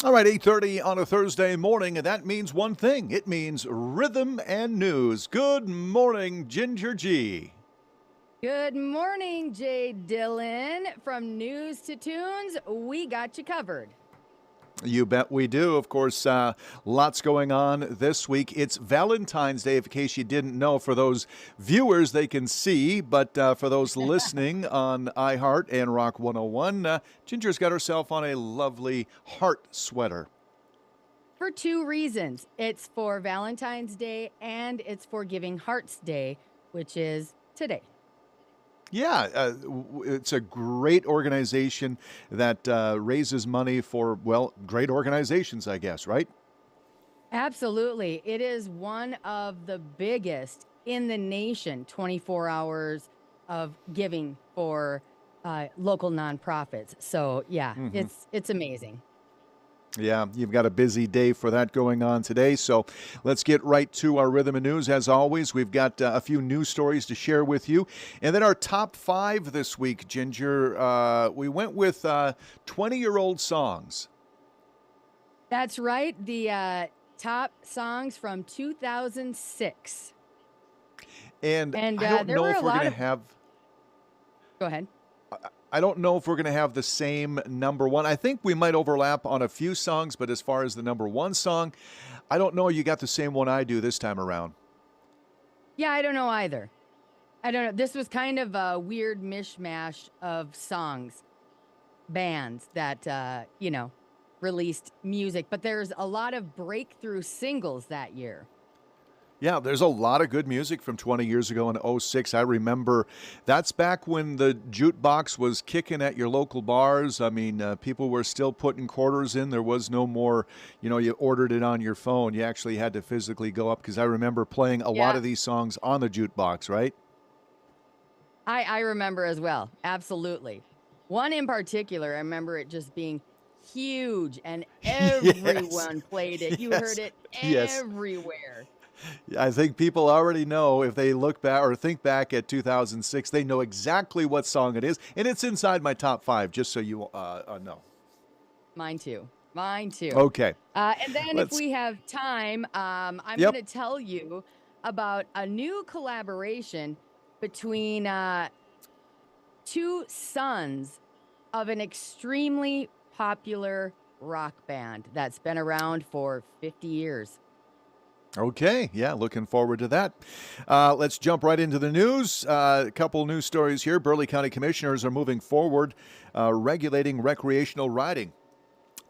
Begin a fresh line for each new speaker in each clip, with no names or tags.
All right, 8:30 on a Thursday morning, and that means one thing. It means rhythm and news. Good morning, Ginger G.
Good morning, Jay Dillon. From News to Tunes, we got you covered.
You bet we do. Of course, lots going on this week. It's Valentine's Day, in case you didn't know. For those viewers, they can see, but for those listening on iHeart and Rock 101, Ginger's got herself on a lovely heart sweater.
For two reasons. It's for Valentine's Day and it's for Giving Hearts Day, which is today.
Yeah, it's a great organization that raises money for, well, great organizations, I guess, right?
Absolutely. It is one of the biggest in the nation, 24 hours of giving for local nonprofits. So, yeah,
Hmm.
it's amazing.
Yeah, you've got a busy day for that going on today. So let's get right to our rhythm and news. As always, we've got a few news stories to share with you. And then our top five this week, Ginger, we went with 20-year-old songs.
That's right. The top songs from 2006.
And
And
I don't
there
know
were
if
a
we're going
lot
to
of,
have
go ahead.
I don't know if we're going to have the same number one. I think we might overlap on a few songs, but as far as the number one song, I don't know you got the same one I do this time around.
Yeah, I don't know either. I don't know. This was kind of a weird mishmash of songs, bands that, released music, but there's a lot of breakthrough singles that year.
Yeah, there's a lot of good music from 20 years ago in '06. I remember that's back when the jukebox was kicking at your local bars. I mean, people were still putting quarters in. There was no more, you ordered it on your phone. You actually had to physically go up because I remember playing a lot
Yeah,
of these songs on the jukebox, right?
I remember as well. Absolutely. One in particular, I remember it just being huge and
Yes.
everyone played it. You heard
Yes.
it
Yes.
everywhere.
I think people already know if they look back or think back at 2006, they know exactly what song it is. And it's inside my top five, just so you know.
Mine too. Mine too.
Okay.
And then if
Let's,
we have time, I'm going
yep.
to tell you about a new collaboration between two sons of an extremely popular rock band that's been around for 50 years.
Okay, yeah, looking forward to that. Let's jump right into the news. A couple news stories here. Burleigh County Commissioners are moving forward regulating recreational riding.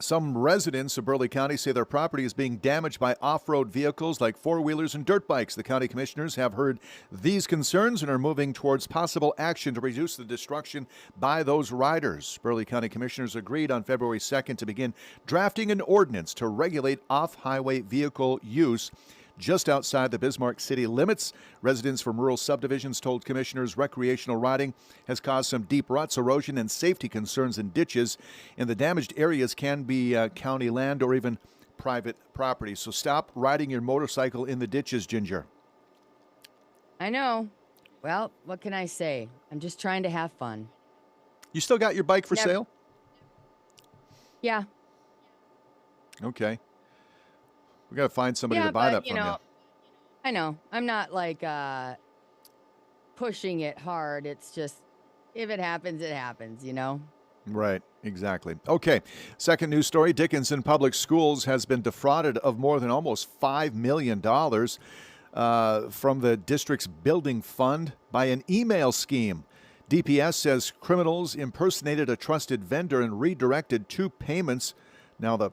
Some residents of Burleigh County say their property is being damaged by off road vehicles like four wheelers and dirt bikes. The county commissioners have heard these concerns and are moving towards possible action to reduce the destruction by those riders. Burleigh County commissioners agreed on February 2nd to begin drafting an ordinance to regulate off highway vehicle use. Just outside the Bismarck city limits, residents from rural subdivisions told commissioners recreational riding has caused some deep ruts, erosion, and safety concerns in ditches. And the damaged areas can be county land or even private property. So stop riding your motorcycle in the ditches, Ginger.
I know. Well, what can I say? I'm just trying to have fun.
You still got your bike for
Never.
sale?
Yeah.
Okay. We got to find somebody to
Yeah,
buy
but
that from you.
I know. I'm not like pushing it hard. It's just if it happens, it happens.
Right, exactly. Okay, second news story. Dickinson Public Schools has been defrauded of more than almost $5 million from the district's building fund by an email scheme. DPS says criminals impersonated a trusted vendor and redirected two payments. Now, the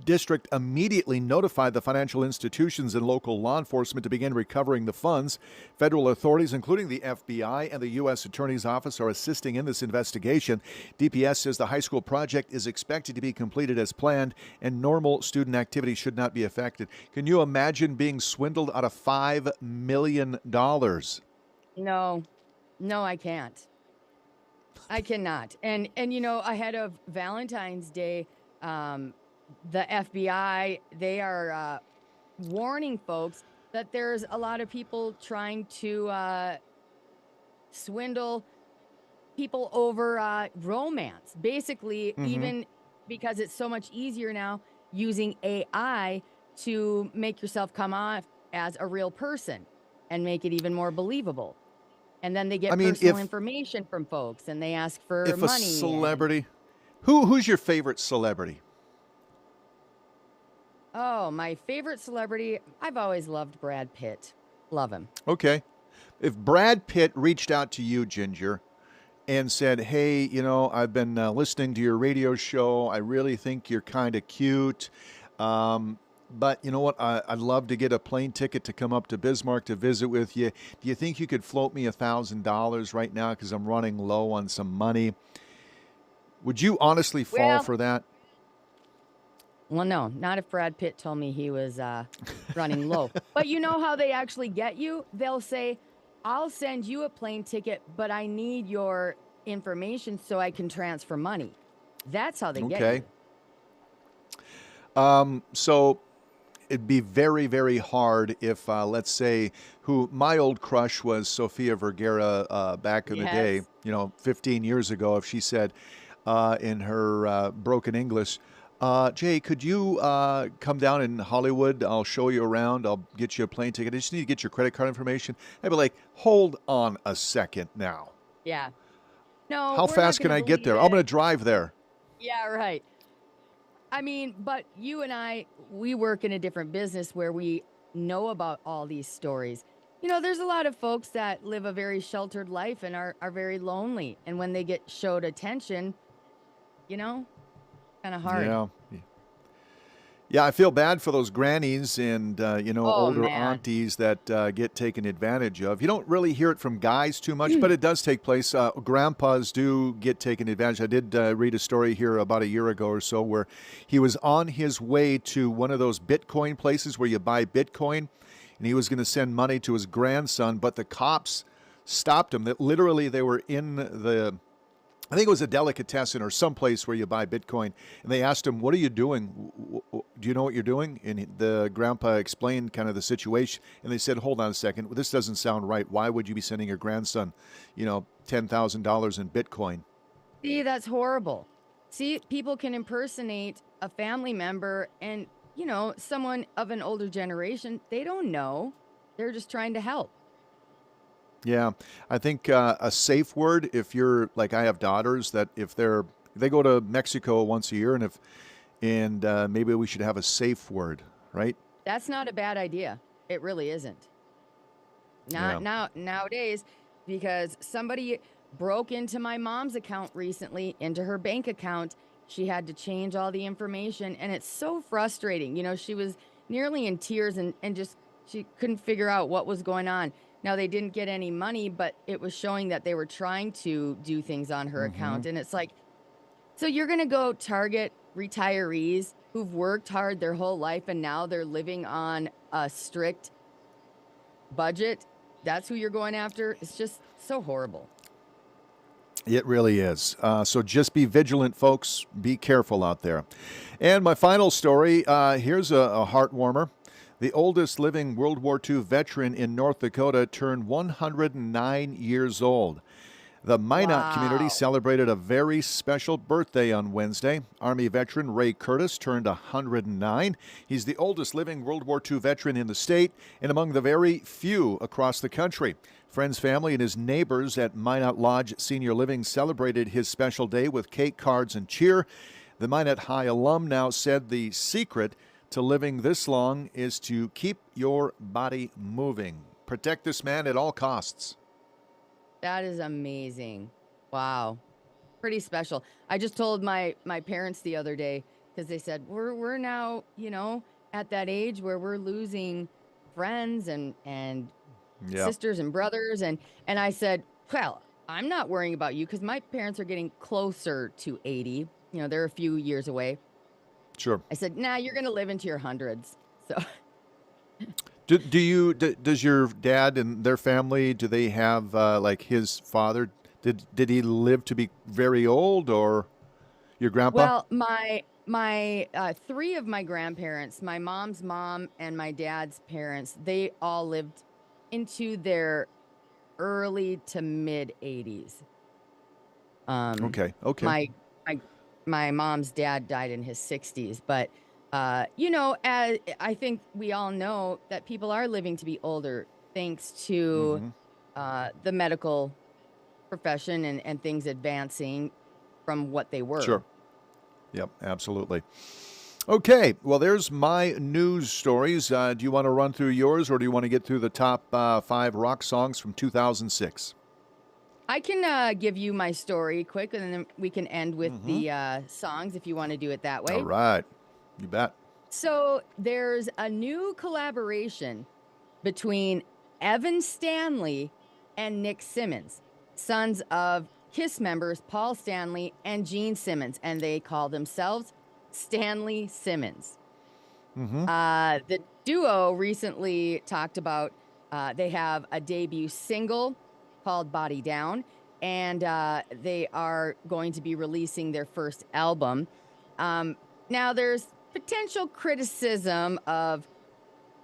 district immediately notified the financial institutions and local law enforcement to begin recovering the funds. Federal authorities, including the FBI and the U.S. Attorney's Office, are assisting in this investigation. DPS says the high school project is expected to be completed as planned and normal student activity should not be affected. Can you imagine being swindled out of $5 million?
No. No, I can't. I cannot. And ahead of Valentine's Day, um, the FBI, they are warning folks that there's a lot of people trying to swindle people over romance. Basically,
Mm-hmm.
even because it's so much easier now, using AI to make yourself come off as a real person and make it even more believable. And then they
I
get
mean,
personal information from folks and they ask for
if a
money. And
celebrity, who's your favorite celebrity?
oh, my favorite celebrity, I've always loved Brad Pitt. Love him.
Okay. If Brad Pitt reached out to you, Ginger, and said, "Hey, I've been listening to your radio show. I really think you're kind of cute. But you know what? I'd love to get a plane ticket to come up to Bismarck to visit with you. Do you think you could float me $1,000 right now because I'm running low on some money?" Would you honestly fall
Well,
for that?
well, no, not if Brad Pitt told me he was running low. But you know how they actually get you? They'll say, I'll send you a plane ticket, but I need your information so I can transfer money. That's how they get
Okay.
you.
So it'd be very, very hard if, let's say, who my old crush was Sofia Vergara back in the day,
Yes.
15 years ago, if she said in her broken English, Jay, could you come down in Hollywood? I'll show you around. I'll get you a plane ticket. I just need to get your credit card information. I'd be like, hold on a second now.
Yeah. No,
How
we're not
fast
going
can
to
I get
believe
there? I'm going
it.
to drive there.
Yeah, right. I mean, but you and I, we work in a different business where we know about all these stories. There's a lot of folks that live a very sheltered life and are very lonely. And when they get showed attention, you know, kind of hard.
Yeah. Yeah, I feel bad for those grannies and
Oh,
older
man.
aunties that get taken advantage of. You don't really hear it from guys too much, but it does take place. Grandpas do get taken advantage. I did read a story here about a year ago or so where he was on his way to one of those Bitcoin places where you buy Bitcoin, and he was going to send money to his grandson, but the cops stopped him. That literally they were in the I think it was a delicatessen or someplace where you buy Bitcoin. And they asked him, "What are you doing? Do you know what you're doing?" And the grandpa explained kind of the situation. And they said, "Hold on a second. This doesn't sound right. Why would you be sending your grandson, $10,000 in Bitcoin?"
See, that's horrible. See, people can impersonate a family member and, someone of an older generation. They don't know. They're just trying to help.
Yeah, I think a safe word. If you're like, I have daughters that if they go to Mexico once a year, and maybe we should have a safe word, right?
That's not a bad idea. It really isn't.
Yeah.
Not nowadays, because somebody broke into my mom's account recently, into her bank account. She had to change all the information, and it's so frustrating. She was nearly in tears and just she couldn't figure out what was going on. Now they didn't get any money, but it was showing that they were trying to do things on her
Hmm.
account. And it's like, so you're gonna go target retirees who've worked hard their whole life and now they're living on a strict budget. That's who you're going after. It's just so horrible.
It really is. So just be vigilant, folks. Be careful out there. And my final story here's a heart warmer. The oldest living World War II veteran in North Dakota turned 109 years old. The Minot community
Wow.
celebrated a very special birthday on Wednesday. Army veteran Ray Curtis turned 109. He's the oldest living World War II veteran in the state and among the very few across the country. Friends, family, and his neighbors at Minot Lodge Senior Living celebrated his special day with cake, cards, and cheer. The Minot High alum now said the secret to living this long is to keep your body moving. Protect this man at all costs.
That is amazing. Wow. Pretty special. I just told my parents the other day because they said we're now, at that age where we're losing friends and
Yeah,
sisters and brothers and I said, "Well, I'm not worrying about you because my parents are getting closer to 80. They're a few years away."
sure.
I said, "Nah, you're going to live into your hundreds." So,
Does your dad and their family, do they have like his father? Did he live to be very old, or your grandpa?
well, my three of my grandparents, my mom's mom and my dad's parents, they all lived into their early to mid 80s. Um,
Okay, okay.
my my my mom's dad died in his 60s, but As I think we all know that people are living to be older thanks to
Hmm.
the medical profession and things advancing from what they were.
Sure. Yep, absolutely. Okay, well, there's my news stories. Do you want to run through yours, or do you want to get through the top five rock songs from 2006?
I can give you my story quick, and then we can end with
Mm-hmm.
the songs if you want to do it that
All
way.
right, you bet.
So there's a new collaboration between Evan Stanley and Nick Simmons, sons of Kiss members Paul Stanley and Gene Simmons, and they call themselves Stanley Simmons.
Mm-hmm.
The duo recently talked about they have a debut single called Body Down, and they are going to be releasing their first album. Um, Now, there's potential criticism of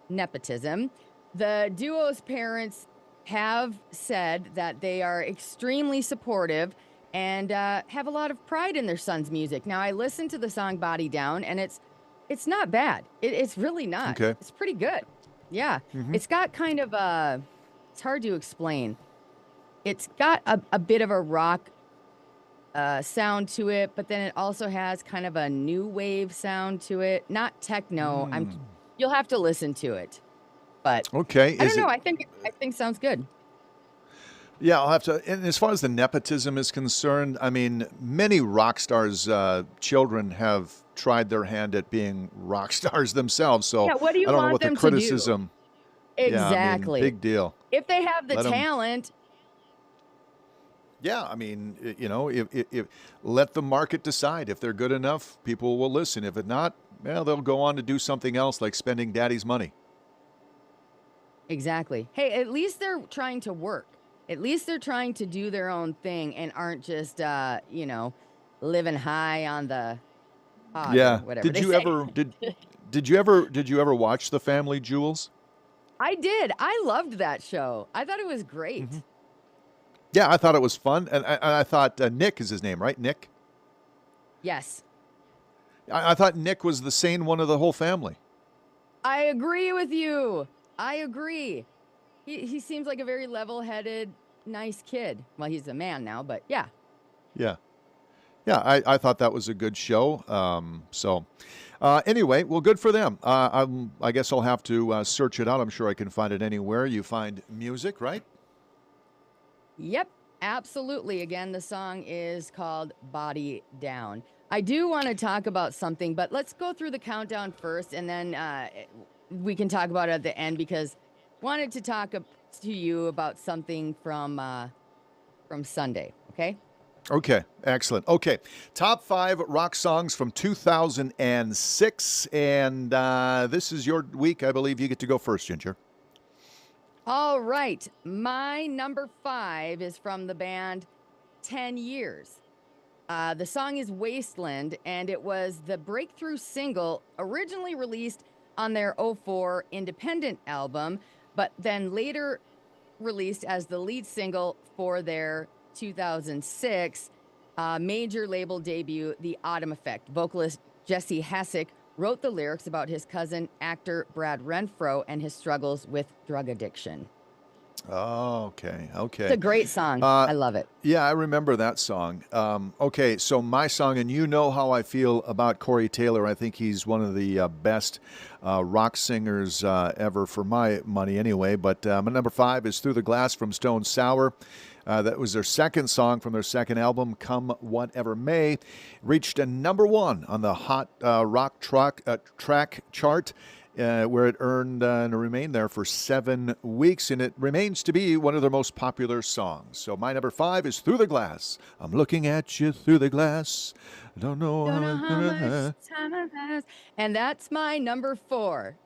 nepotism. The duo's parents have said that they are extremely supportive and have a lot of pride in their son's music. Now, I listened to the song "Body Down," and it's not bad. It's really not.
Okay.
It's pretty good. Yeah,
Mm-hmm.
it's got kind of a. It's hard to explain. It's got a bit of a rock sound to it, but then it also has kind of a new wave sound to it. Not techno. You'll have to listen to it, but
Okay,
I don't
is
know.
it?
I think sounds good.
Yeah, I'll have to. And as far as the nepotism is concerned, I mean, many rock stars' children have tried their hand at being rock stars themselves. So
Yeah, what do
I
you
don't know
want
what the
them to do?
criticism. Yeah, I mean,
Exactly.
big deal.
If they have the
Let them.
talent,
Yeah, I mean, if let the market decide if they're good enough, people will listen. If it not, well, they'll go on to do something else like spending daddy's money.
exactly. Hey, at least they're trying to work. At least they're trying to do their own thing and aren't just living high on the hog or
Yeah.
whatever
Did
they
you
say.
ever did you ever watch the Family Jewels?
I did. I loved that show. I thought it was
Hmm.
great.
Yeah, I thought it was fun, and I thought Nick is his name, right? Nick.
Yes.
I thought Nick was the sane one of the whole family.
I agree with you. I agree. He seems like a very level-headed, nice kid. Well, he's a man now, but yeah.
Yeah. Yeah, I thought that was a good show. Anyway, well, good for them. I guess I'll have to search it out. I'm sure I can find it anywhere you find music, right?
Yep, absolutely. Again, the song is called Body Down. I do want to talk about something, but let's go through the countdown first, and then we can talk about it at the end because wanted to talk to you about something from Sunday. Okay.
Okay, excellent. Okay, top five rock songs from 2006. And this is your week. I believe you get to go first, Ginger.
All right. My number 5 is from the band 10 Years. The song is Wasteland, and it was the breakthrough single originally released on their '04 independent album, but then later released as the lead single for their 2006 major label debut, The Autumn Effect. Vocalist Jesse Hasick wrote the lyrics about his cousin, actor Brad Renfro, and his struggles with drug addiction.
Oh, okay,
It's a
okay.
great song.
Uh,
I love it.
yeah, I remember that song. Okay, so my song, and you know how I feel about Corey Taylor. I think he's one of the best rock singers ever, for my money, anyway. But my number five is "Through the Glass" from Stone Sour. That was their second song from their second album, Come Whatever May. Reached a number one on the Hot Rock Track chart, where it earned and remained there for 7 weeks, and it remains to be one of their most popular songs. So my number five is "Through the Glass." I'm looking at you through the glass. I don't know
Don't
how
know
it's
how much
gonna.
time has passed. And that's my number 4.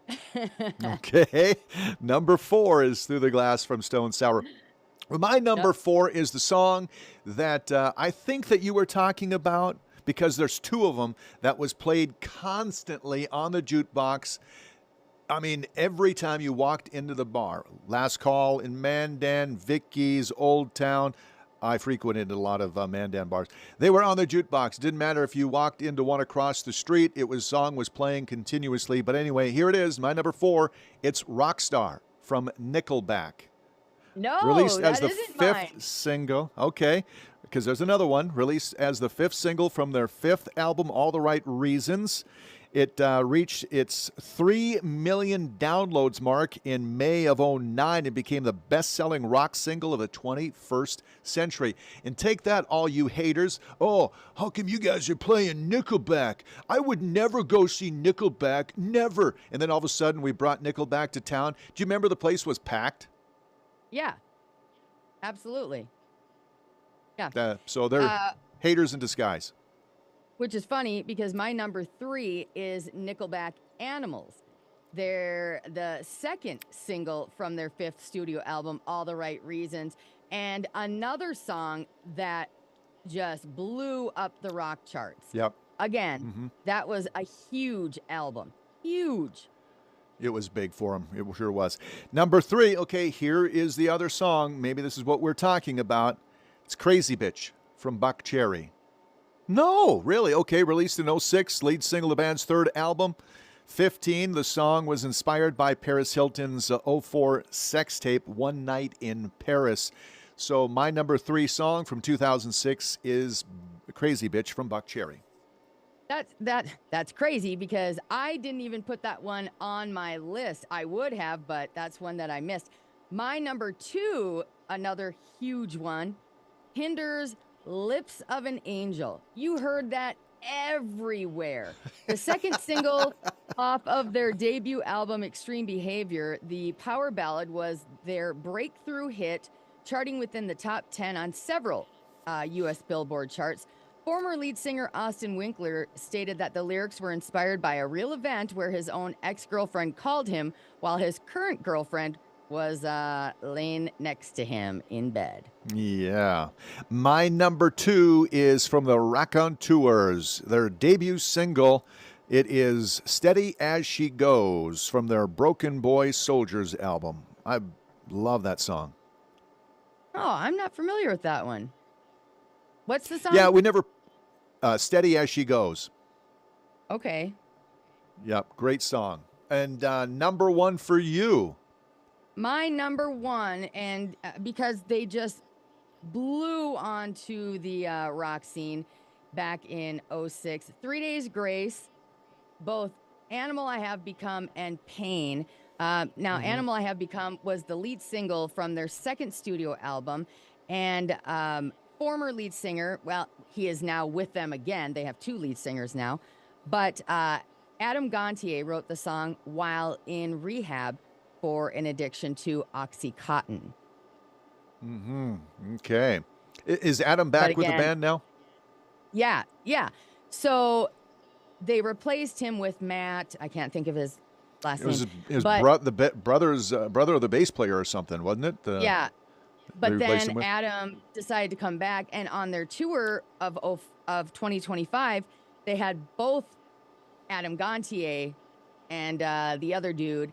Okay, number four is "Through the Glass" from Stone Sour. Well, my
Yep.
number four is the song that I think that you were talking about, because there's two of them that was played constantly on the jukebox. I mean, every time you walked into the bar, Last Call in Mandan, Vicky's, Old Town, I frequented a lot of Mandan bars. They were on the jukebox. Didn't matter if you walked into one across the street. Song was playing continuously. But anyway, here it is. My number 4. It's Rockstar from Nickelback.
No,
Released as
that
the
isn't
fifth
mine.
single. Okay, because there's another one. Released as the 5th single from their 5th album, All the Right Reasons. It reached its 3 million downloads mark in May of '09 and became the best-selling rock single of the 21st century. And take that, all you haters. Oh, how come you guys are playing Nickelback? I would never go see Nickelback, never. And then all of a sudden we brought Nickelback to town. Do you remember the place was packed?
Yeah, absolutely. Yeah.
So they're
Uh,
haters in disguise.
which is funny because my number 3 is Nickelback Animals. They're the second single from their 5th studio album, All the Right Reasons, and another song that just blew up the rock charts.
Yep.
Again, that was a huge album. Huge.
It was big for him. It sure was. Number 3, okay, here is the other song. Maybe this is what we're talking about. It's Crazy Bitch from Buck Cherry. No, really? Okay, released in '06, lead single of the band's 3rd album. 15, the song was inspired by Paris Hilton's '04 sex tape, One Night in Paris. So my number 3 song from 2006 is Crazy Bitch from Buck Cherry.
That's crazy because I didn't even put that one on my list. I would have, but that's one that I missed. My number 2, another huge one, Hinder's Lips of an Angel. You heard that everywhere. The second single off of their debut album, Extreme Behavior, the power ballad was their breakthrough hit, charting within the top 10 on several U.S. Billboard charts. Former lead singer Austin Winkler stated that the lyrics were inspired by a real event where his own ex-girlfriend called him while his current girlfriend was laying next to him in bed.
Yeah. My number 2 is from the Raconteurs, their debut single. It is Steady as She Goes from their Broken Boy Soldiers album. I love that song.
Oh, I'm not familiar with that one. What's the song?
Yeah, we never. Steady as She Goes.
Okay.
Yep, great song. And number 1 for you.
My number 1, and because they just blew onto the rock scene back in '06, 3 Days Grace, both Animal I Have Become and Pain. Now, Animal I Have Become was the lead single from their 2nd studio album, and former lead singer, well, he is now with them again. They have 2 lead singers now, but Adam Gontier wrote the song while in rehab for an addiction to Oxycontin.
Okay. Is Adam back with the band now?
Yeah. So they replaced him with Matt. I can't think of his last name.
It was
but,
brother of the bass player or something, wasn't it?
Yeah. But
replaced him
then
with?
Adam decided to come back, and on their tour of 2025, they had both Adam Gontier and the other dude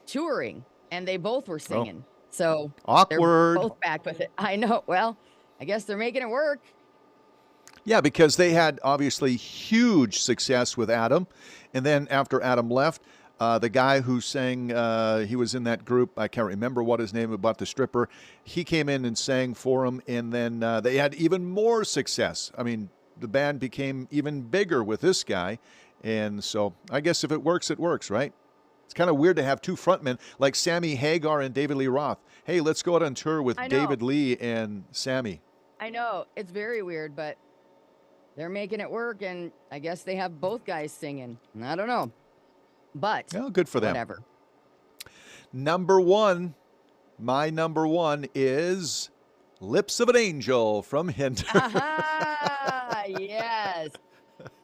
touring, and they both were singing. So
Awkward.
they're both back with it. I know. Well, I guess they're making it work.
Yeah, because they had obviously huge success with Adam. And then after Adam left, the guy who sang, he was in that group, I can't remember what his name, about the stripper. He came in and sang for him, and then they had even more success. I mean, the band became even bigger with this guy. And so I guess if it works, right? It's kind of weird to have 2 frontmen like Sammy Hagar and David Lee Roth. Hey, let's go out on tour with David Lee and Sammy.
I know. It's very weird, but they're making it work, and I guess they have both guys singing. I don't know. But
well, good for them.
Whatever.
Number 1, my number 1 is Lips of an Angel from Hinder.
Yes.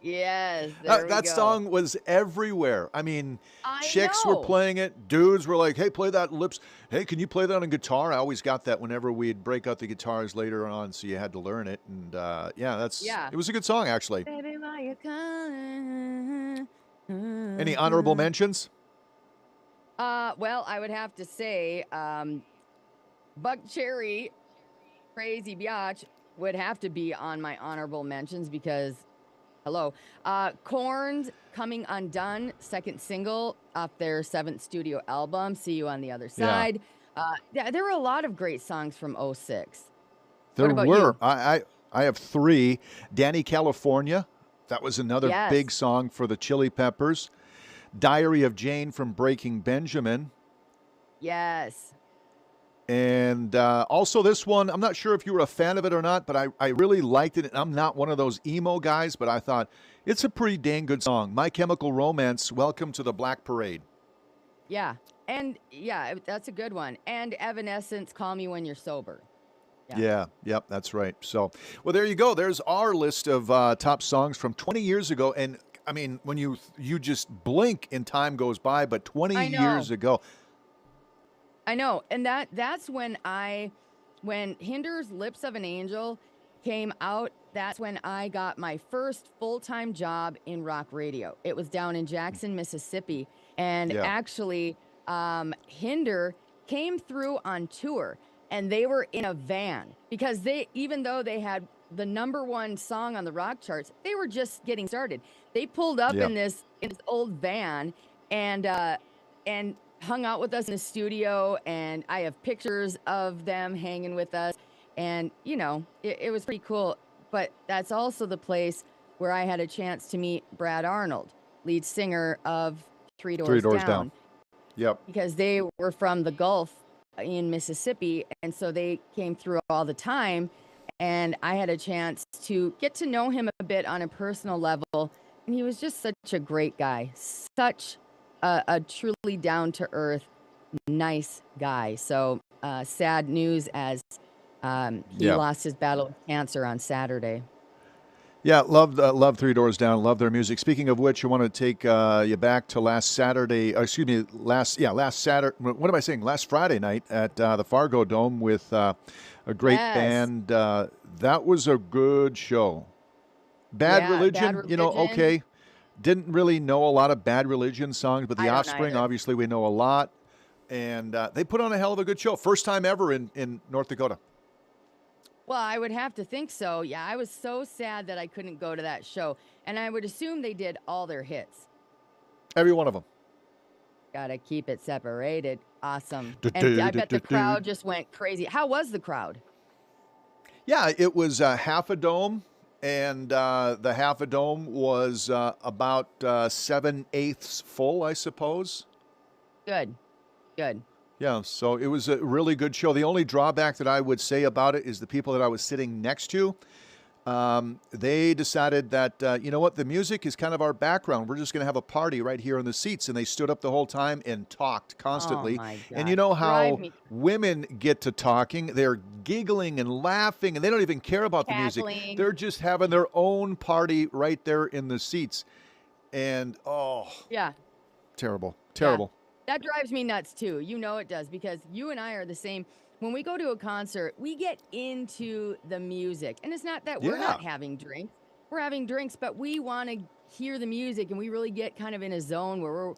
Yes. There we
that
go.
song was everywhere. I mean, chicks
know.
were playing it. Dudes were like, hey, play that Lips. Hey, can you play that on guitar? I always got that whenever we'd break out the guitars later on, so you had to learn it. And it was a good song, actually.
Baby, why you calling?
Any honorable mentions?
Well, I would have to say Buck Cherry Crazy Biatch would have to be on my honorable mentions because, hello, Korn's Coming Undone, second single off their 7th studio album, See You on the Other
Yeah.
Side. There were a lot of great songs from '06. What
There
about
were.
you?
I have three. Danny California. That was another
Yes,
big song for the Chili Peppers. Diary of Jane from Breaking Benjamin.
yes.
And also this one, I'm not sure if you were a fan of it or not, but I really liked it. I'm not one of those emo guys, but I thought it's a pretty dang good song. My Chemical Romance, Welcome to the Black Parade.
Yeah. And yeah, that's a good one. And Evanescence, Call Me When You're Sober. Yeah.
Yeah, yep, that's right. So, well, there you go. There's our list of top songs from 20 years ago. And I mean, when you just blink and time goes by, but 20
I know.
years ago,
I know. And that's when Hinder's Lips of an Angel came out, that's when I got my first full-time job in rock radio. It was down in Jackson, Mississippi. And
yeah,
actually, Hinder came through on tour and they were in a van because even though they had the #1 song on the rock charts, they were just getting started. They pulled up
yeah.
in this old van and hung out with us in the studio, and I have pictures of them hanging with us. And it was pretty cool. But that's also the place where I had a chance to meet Brad Arnold, lead singer of Three
Three
Doors
Doors Down.
Down,
Yep.
because they were from the Gulf in Mississippi, and so they came through all the time. And I had a chance to get to know him a bit on a personal level, and he was just such a great guy, such a truly down to earth, nice guy. So sad news as he
Yeah.
lost his battle with cancer on Saturday.
Yeah, love Three Doors Down. Love their music. Speaking of which, I want to take you back to last Saturday. Excuse me, last Saturday. What am I saying? Last Friday night at the Fargo Dome with a great
Yes.
band. That was a good show. Bad
Yeah, Bad
Religion,
Religion.
okay. Didn't really know a lot of Bad Religion songs, but The
I don't
Offspring,
either.
obviously, we know a lot. And they put on a hell of a good show. First time ever in North Dakota.
Well, I would have to think so. Yeah, I was so sad that I couldn't go to that show. And I would assume they did all their hits.
Every one of them.
Gotta keep it separated. Awesome.
Du-
And
du-
I
du-
bet
du-
the
du.
crowd just went crazy. How was the crowd?
Yeah, it was half a dome, and the half a dome was about 7/8 full, I suppose.
Good. Good.
Yeah, so it was a really good show. The only drawback that I would say about it is the people that I was sitting next to. They decided that, you know what, the music is kind of our background. We're just going to have a party right here in the seats. And they stood up the whole time and talked
Oh
constantly.
my
And you
God.
know
Drive
how
me
women get to talking? They're giggling and laughing, and they don't even care about the music.
cackling.
They're just having their own party right there in the seats. And oh,
Yeah.
terrible,
Yeah.
terrible.
That drives me nuts too. You know it does because you and I are the same. When we go to a concert, we get into the music. And it's not that we're
Yeah.
not having drinks. We're having drinks, but we want to hear the music and we really get kind of in a zone where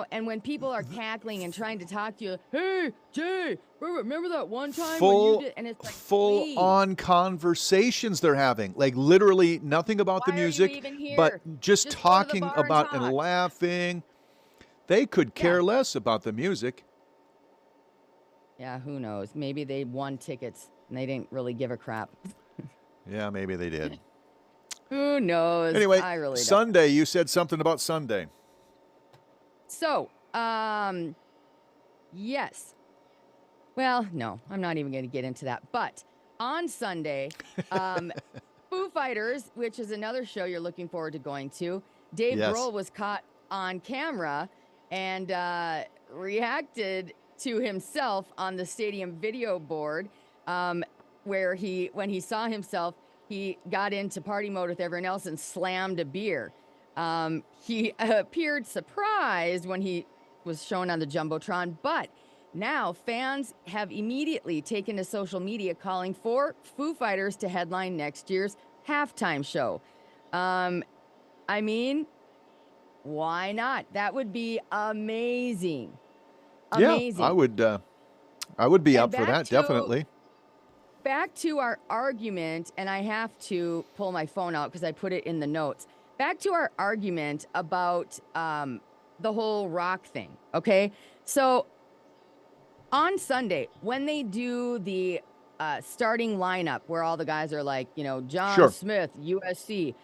and when people are cackling and trying to talk to you, hey, Jay, remember that one time when you
Full
did? And it's like,
full
please,
on conversations they're having, like literally nothing about the
why are you
music,
even
but
here?
just
Just go to the
talking
bar and
about and
talk.
laughing. They could
Yeah.
care less about the music.
Yeah, who knows? Maybe they won tickets and they didn't really give a crap.
Yeah, maybe they did.
Who knows?
Anyway,
I really don't.
Sunday, you said something about Sunday.
So, yes. Well, no, I'm not even going to get into that. But on Sunday, Foo Fighters, which is another show you're looking forward to going to, Dave
Yes.
Grohl was caught on camera and reacted to himself on the stadium video board, where when he saw himself, he got into party mode with everyone else and slammed a beer. He appeared surprised when he was shown on the Jumbotron, but now fans have immediately taken to social media calling for Foo Fighters to headline next year's halftime show. I mean, why not? That would be amazing.
Yeah,
Amazing.
I would be
And
up for
back
that,
to
definitely.
back to our argument, and I have to pull my phone out because I put it in the notes. Back to our argument about the whole rock thing. Okay. So on Sunday, when they do the starting lineup where all the guys are like, John
Sure.
Smith, USC,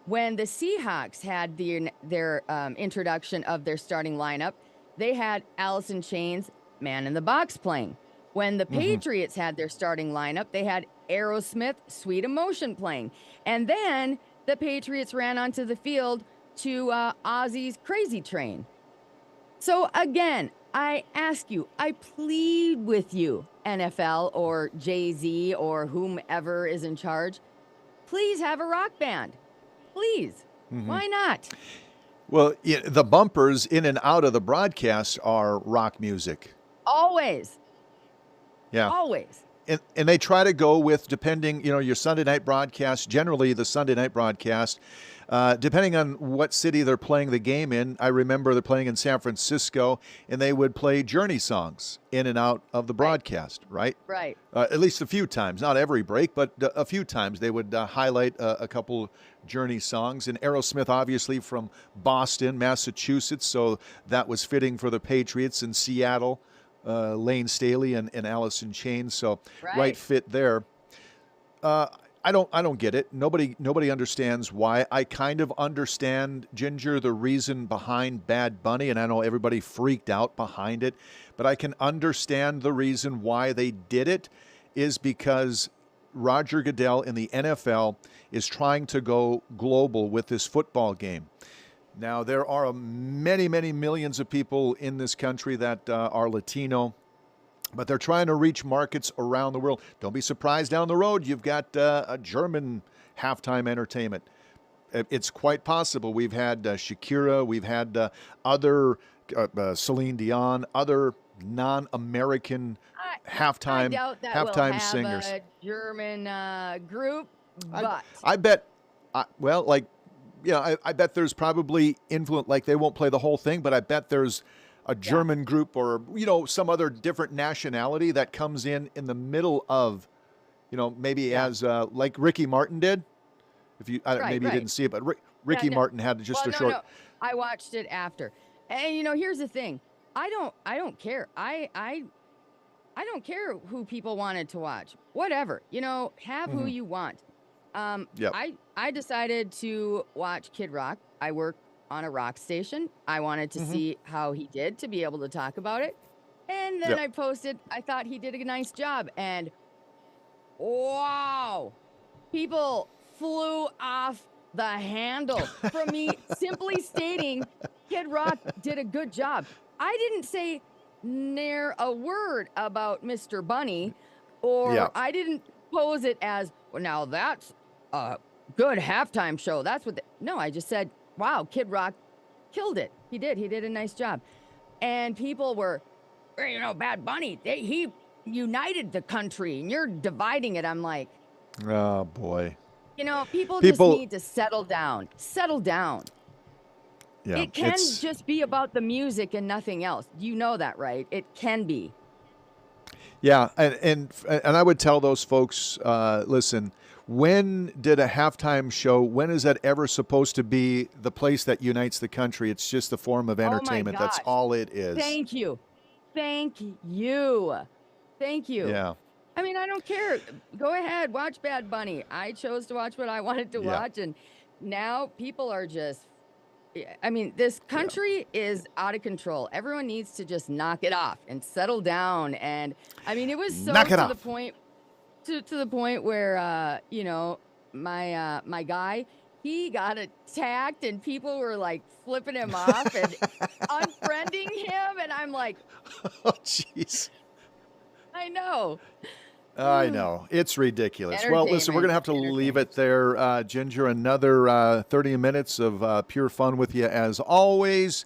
when the Seahawks had their introduction of their starting lineup, they had Alice in Chains, Man in the Box playing. When the
Hmm.
Patriots had their starting lineup, they had Aerosmith, Sweet Emotion playing. And then the Patriots ran onto the field to Ozzy's Crazy Train. So again, I ask you, I plead with you, NFL or Jay-Z or whomever is in charge, please have a rock band. Please. Why not?
Well, yeah, the bumpers in and out of the broadcast are rock music.
Always.
Yeah.
Always.
And they try to go with, depending, your Sunday night broadcast, generally the Sunday night broadcast, depending on what city they're playing the game in. I remember they're playing in San Francisco, and they would play Journey songs in and out of the broadcast, right?
Right.
At least a few times, not every break, but a few times they would highlight a couple Journey songs. And Aerosmith, obviously, from Boston, Massachusetts, so that was fitting for the Patriots. In Seattle, Lane Staley and Alice in Chains, so right fit there. I don't get it. Nobody understands why. I kind of understand, Ginger, the reason behind Bad Bunny, and I know everybody freaked out behind it, but I can understand the reason why they did it is because Roger Goodell in the NFL is trying to go global with this football game. Now, there are many, many millions of people in this country that are Latino, but they're trying to reach markets around the world. Don't be surprised down the road you've got a German halftime entertainment. It's quite possible. We've had Shakira, we've had other Celine Dion, other non-American
I doubt that we'll have
singers.
a German group,
I,
but
I bet, I bet there's probably influence, like they won't play the whole thing, but I bet there's a German group or, some other different nationality that comes in the middle of, maybe as like Ricky Martin did. If you, maybe you didn't see it, but Ricky Martin had just a short.
No. I watched it after. And here's the thing. I don't care. I don't care who people wanted to watch. Whatever. Have who you want. I decided to watch Kid Rock. I work on a rock station. I wanted to see how he did to be able to talk about it. And then I posted, I thought he did a nice job. And wow, people flew off the handle from me simply stating Kid Rock did a good job. I didn't say near a word about Mr. Bunny, or I didn't pose it as, well, now that's a good halftime show. That's what no, I just said, wow, Kid Rock killed it. He did a nice job. And people were, Bad Bunny, he united the country and you're dividing it. I'm like,
oh boy.
People just need to settle down.
Yeah,
it can just be about the music and nothing else. You know that, right? It can be.
Yeah, and I would tell those folks, listen, when did a halftime show, when is that ever supposed to be the place that unites the country? It's just a form of entertainment. That's all it is.
Thank you.
Yeah.
I mean, I don't care. Go ahead, watch Bad Bunny. I chose to watch what I wanted to watch, and now people are just, this country is out of control. Everyone needs to just knock it off and settle down. And it was so to the point where my guy, he got attacked and people were like flipping him off and unfriending him, and I'm like,
oh jeez.
I know.
It's ridiculous. Well, listen, we're going to have to leave it there, Ginger. Another 30 minutes of pure fun with you as always.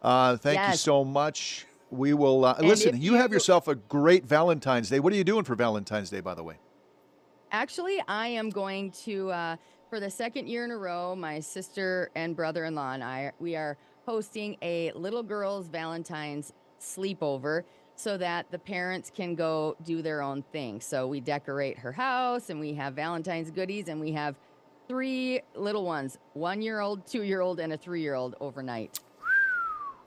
Thank you so much. We will listen. You have yourself a great Valentine's Day. What are you doing for Valentine's Day, by the way?
Actually, I am going to, for the second year in a row, my sister and brother-in-law and we are hosting a little girl's Valentine's sleepover. so that the parents can go do their own thing. So we decorate her house and we have Valentine's goodies and we have 3 little ones, 1-year-old, 2-year-old, and a 3-year-old overnight.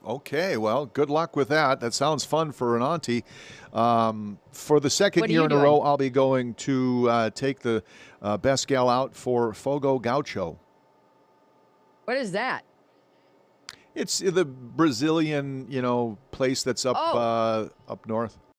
Okay, well, good luck with that. That sounds fun for an auntie. For the second
What are
year
you
in a row,
doing?
I'll be going to take the best gal out for Fogo Gaucho.
What is that?
It's the Brazilian, place that's up
Oh,
up north.